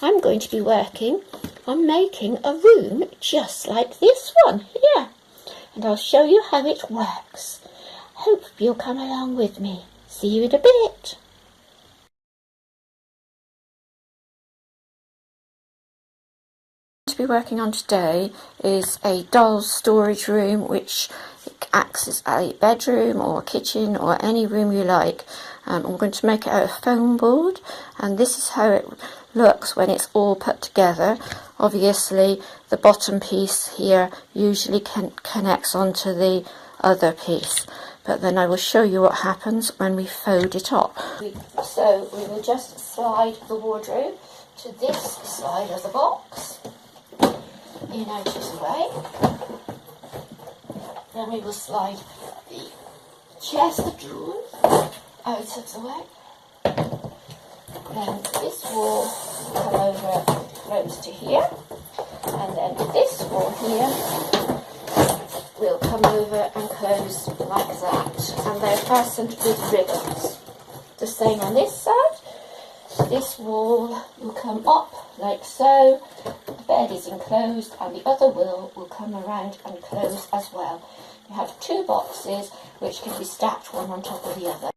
I'm going to be working on making a room just like this one here, and I'll show you how it works. Hope you'll come along with me. See you in a bit. To be working on today is a doll's storage room, which acts as a bedroom or kitchen or any room you like. I'm going to make it out of foam board, and this is how it looks when it's all put together. Obviously the bottom piece here usually connects onto the other piece, but then I will show you what happens when we fold it up. So we will just slide the wardrobe to this side of the box, in out of the way. Then we will slide the chest of drawers out of the way. Then this wall will come over close to here, and then this wall here will come over and close like that, and they're fastened with ribbons. The same on this side. This wall will come up like so, the bed is enclosed, and the other wall will come around and close as well. You have two boxes which can be stacked one on top of the other.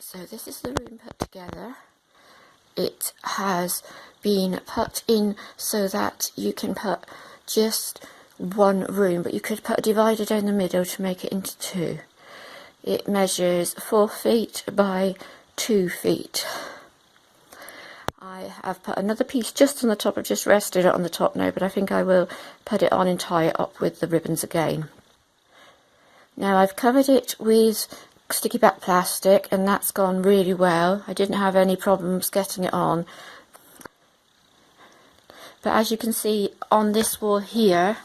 So this is the room put together. It has been put in so that you can put just one room, but you could put a divider down the middle to make it into two. It measures 4 feet by 2 feet. I have put another piece just on the top. I've just rested it on the top now, but I think I will put it on and tie it up with the ribbons again. Now I've covered it with sticky back plastic, and that's gone really well. I didn't have any problems getting it on. But as you can see on this wall here,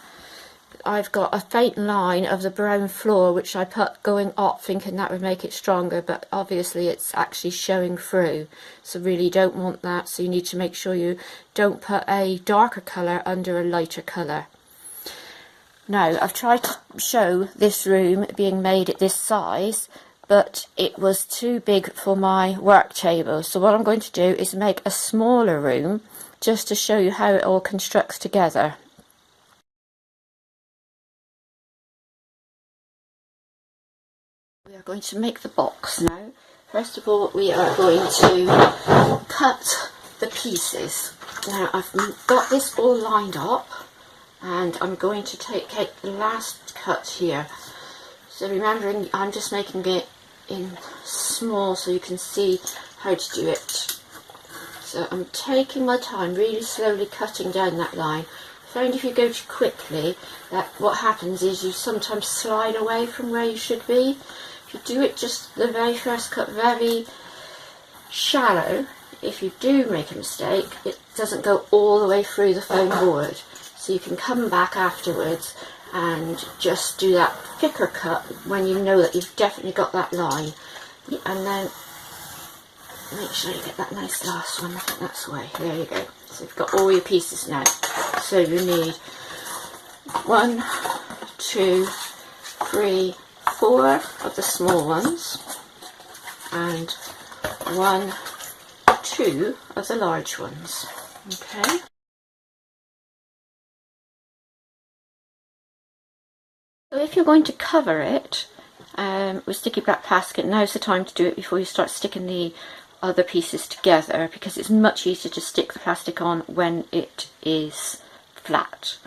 I've got a faint line of the brown floor which I put going up thinking that would make it stronger, but obviously it's actually showing through, so really don't want that. So you need to make sure you don't put a darker colour under a lighter colour. Now I've tried to show this room being made at this size, but it was too big for my work table, so what I'm going to do is make a smaller room just to show you how it all constructs together. We are going to make the box now. First of all, we are going to cut the pieces. Now I've got this all lined up, and I'm going to take the last cut here. So remembering I'm just making it in small so you can see how to do it. So I'm taking my time, really slowly cutting down that line. I find if you go too quickly, that what happens is you sometimes slide away from where you should be. If you do it just the very first cut very shallow, if you do make a mistake, it doesn't go all the way through the foam board. So you can come back afterwards and just do that thicker cut when you know that you've definitely got that line. And then make sure you get that nice last one. I think that's the way. There you go. So you've got all your pieces now. So you need 1, 2, 3, 4 of the small ones, and 1, 2 of the large ones. Okay. So if you're going to cover it with sticky black plastic, now's the time to do it before you start sticking the other pieces together, because it's much easier to stick the plastic on when it is flat.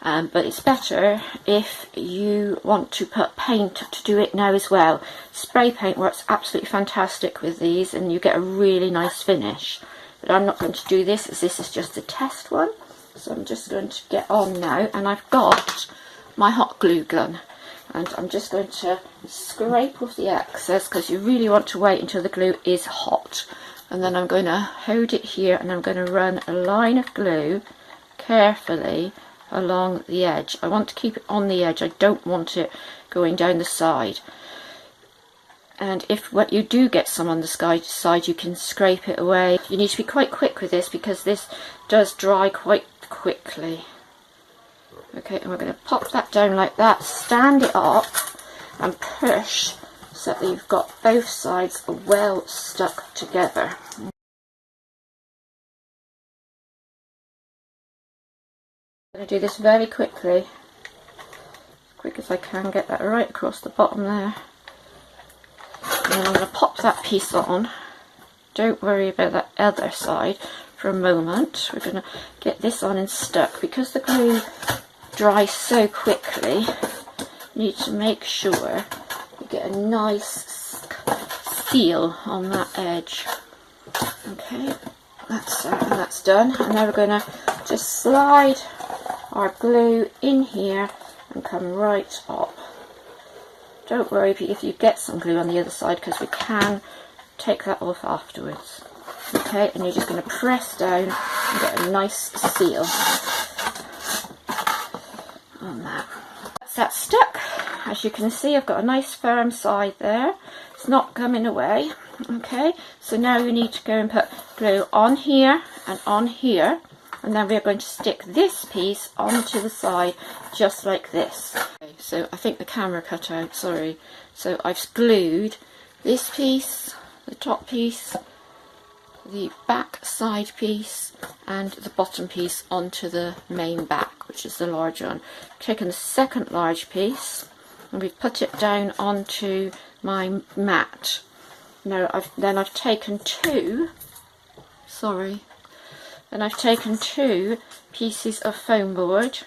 But it's better if you want to put paint to do it now as well. Spray paint works absolutely fantastic with these, and you get a really nice finish. But I'm not going to do this, as this is just a test one. So I'm just going to get on now, and I've got my hot glue gun, and I'm just going to scrape off the excess, because you really want to wait until the glue is hot. And then I'm going to hold it here, and I'm going to run a line of glue carefully along the edge. I want to keep it on the edge, I don't want it going down the side. And if what you do get some on the side, you can scrape it away. You need to be quite quick with this, because this does dry quite quickly. Okay, and we're going to pop that down like that, stand it up and push so that you've got both sides well stuck together. I'm going to do this very quickly, as quick as I can, get that right across the bottom there. And then I'm going to pop that piece on. Don't worry about that other side for a moment. We're going to get this on and stuck. Because the glue dries so quickly, you need to make sure you get a nice seal on that edge. Okay, that's done. And now we're going to just slide our glue in here and come right up. Don't worry if you get some glue on the other side, because we can take that off afterwards. Okay, and you're just going to press down and get a nice seal on that. That's that stuck. As you can see, I've got a nice firm side there. It's not coming away. Okay, so now you need to go and put glue on here and on here, and then we're going to stick this piece onto the side just like this. Okay, so I think the camera cut out, sorry. So I've glued this piece, the top piece, the back side piece and the bottom piece onto the main back, which is the large one. Taken the second large piece and we've put it down onto my mat. Now I've taken two pieces of foam board,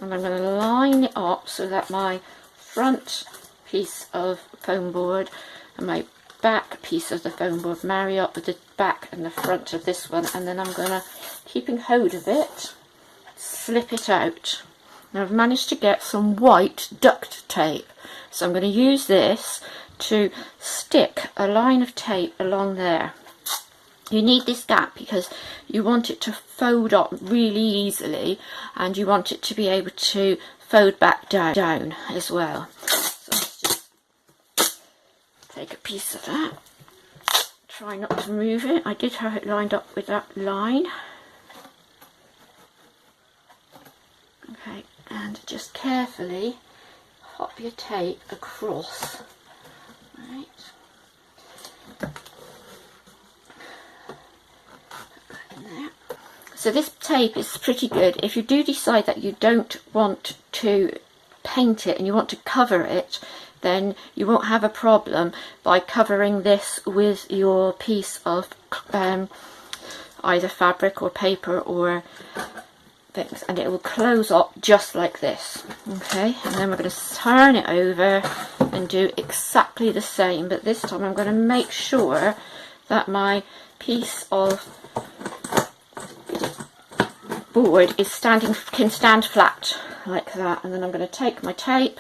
and I'm going to line it up so that my front piece of foam board and my back piece of the foam board marry up with the back and the front of this one, and then I'm going to, keeping hold of it, slip it out. Now I've managed to get some white duct tape, so I'm going to use this to stick a line of tape along there. You need this gap because you want it to fold up really easily, and you want it to be able to fold back down as well. So let's just take a piece of that. Try not to move it. I did have it lined up with that line. Okay, and just carefully hop your tape across. Right. So this tape is pretty good. If you do decide that you don't want to paint it and you want to cover it, then you won't have a problem by covering this with your piece of either fabric or paper or things, and it will close up just like this. Okay, and then we're going to turn it over and do exactly the same, but this time I'm going to make sure that my piece of board is can stand flat like that, and then I'm going to take my tape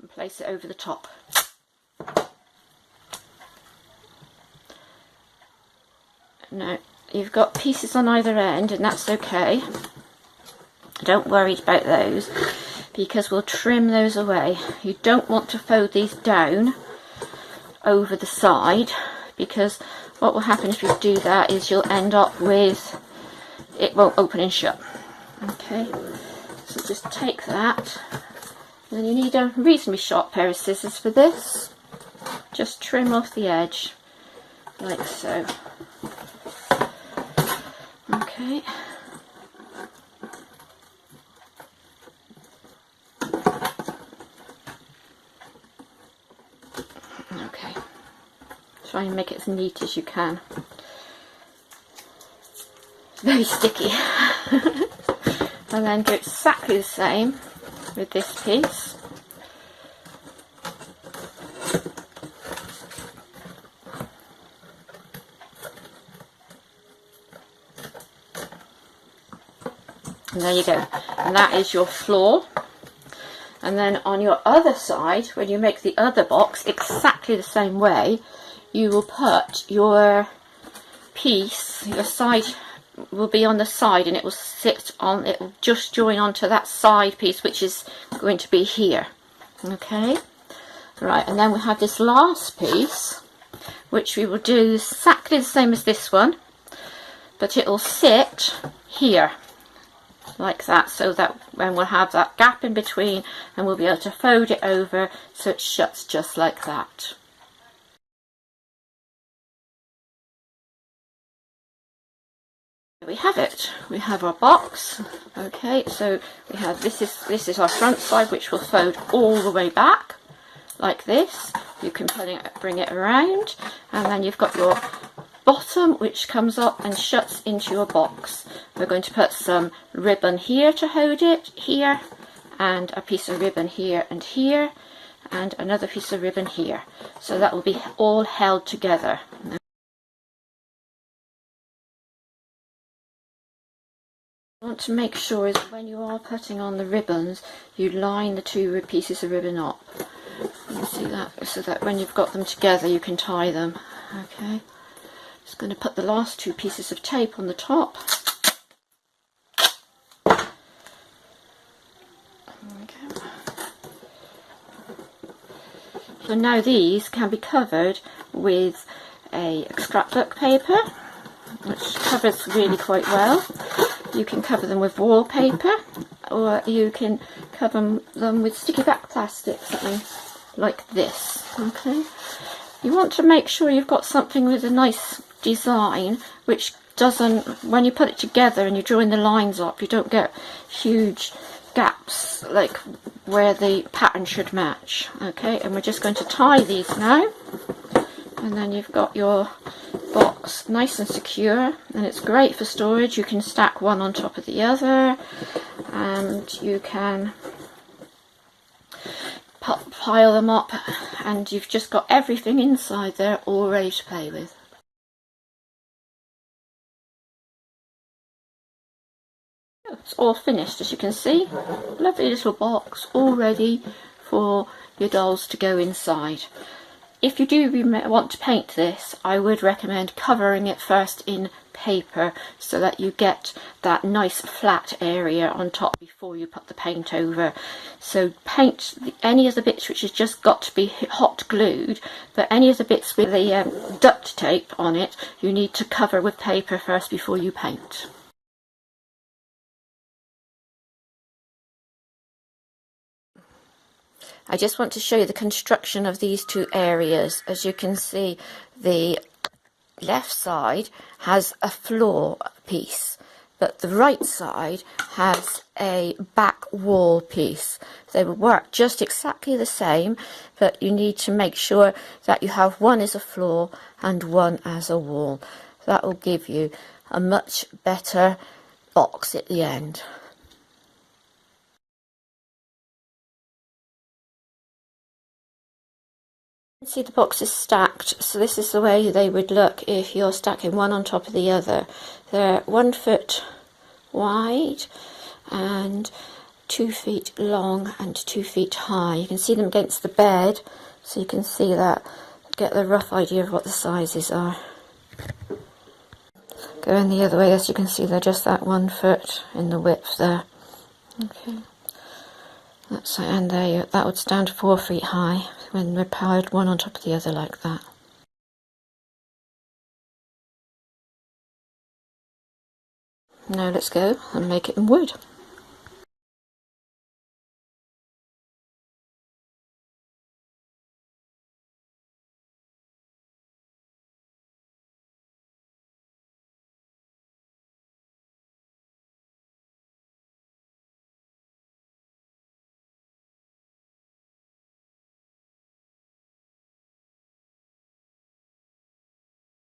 and place it over the top. Now you've got pieces on either end, and that's okay. Don't worry about those because we'll trim those away. You don't want to fold these down over the side, because what will happen if you do that is you'll end up with it won't open and shut. Okay, so just take that, and then you need a reasonably sharp pair of scissors for this. Just trim off the edge like so. Okay. Okay. Try and make it as neat as you can. Very sticky. And then do exactly the same with this piece. And there you go. And that is your floor. And then on your other side, when you make the other box, exactly the same way, you will put your piece, your side will be on the side, and it will sit on, it will just join onto that side piece, which is going to be here. Okay, right, and then we have this last piece, which we will do exactly the same as this one, but it will sit here. like that, so that when we'll have that gap in between and we'll be able to fold it over so it shuts just like that. We have it. We have our box. Okay, so we have this is our front side, which will fold all the way back like this. You can bring it around, and then you've got your bottom, which comes up and shuts into your box. We're going to put some ribbon here to hold it here, and a piece of ribbon here and here, and another piece of ribbon here, so that will be all held together. What you want to make sure is when you are putting on the ribbons, you line the two pieces of ribbon up. You see that, so that when you've got them together you can tie them. Okay, just going to put the last two pieces of tape on the top. Okay. So now these can be covered with a scrapbook paper, which covers really quite well. You can cover them with wallpaper, or you can cover them with sticky back plastic, something like this. Okay, you want to make sure you've got something with a nice design, which doesn't, when you put it together and you're drawing the lines up, you don't get huge gaps like where the pattern should match. Okay, and we're just going to tie these now, and then you've got your box nice and secure, and it's great for storage. You can stack one on top of the other, and you can pile them up, and you've just got everything inside there all ready to play with. It's all finished, as you can see. Lovely little box all ready for your dolls to go inside. If you do want to paint this, I would recommend covering it first in paper so that you get that nice flat area on top before you put the paint over. So paint any of the bits which has just got to be hot glued, but any of the bits with the duct tape on it, you need to cover with paper first before you paint. I just want to show you the construction of these two areas. As you can see, the left side has a floor piece, but the right side has a back wall piece. They will work just exactly the same, but you need to make sure that you have one as a floor and one as a wall. That will give you a much better box at the end. See, the box is stacked, so this is the way they would look if you're stacking one on top of the other. They're 1 foot wide and 2 feet long and 2 feet high. You can see them against the bed, so you can see that, get the rough idea of what the sizes are. Going the other way, as you can see, they're just that 1 foot in the width there. Okay. That's it, and that would stand 4 feet high when they're piled one on top of the other like that. Now let's go and make it in wood.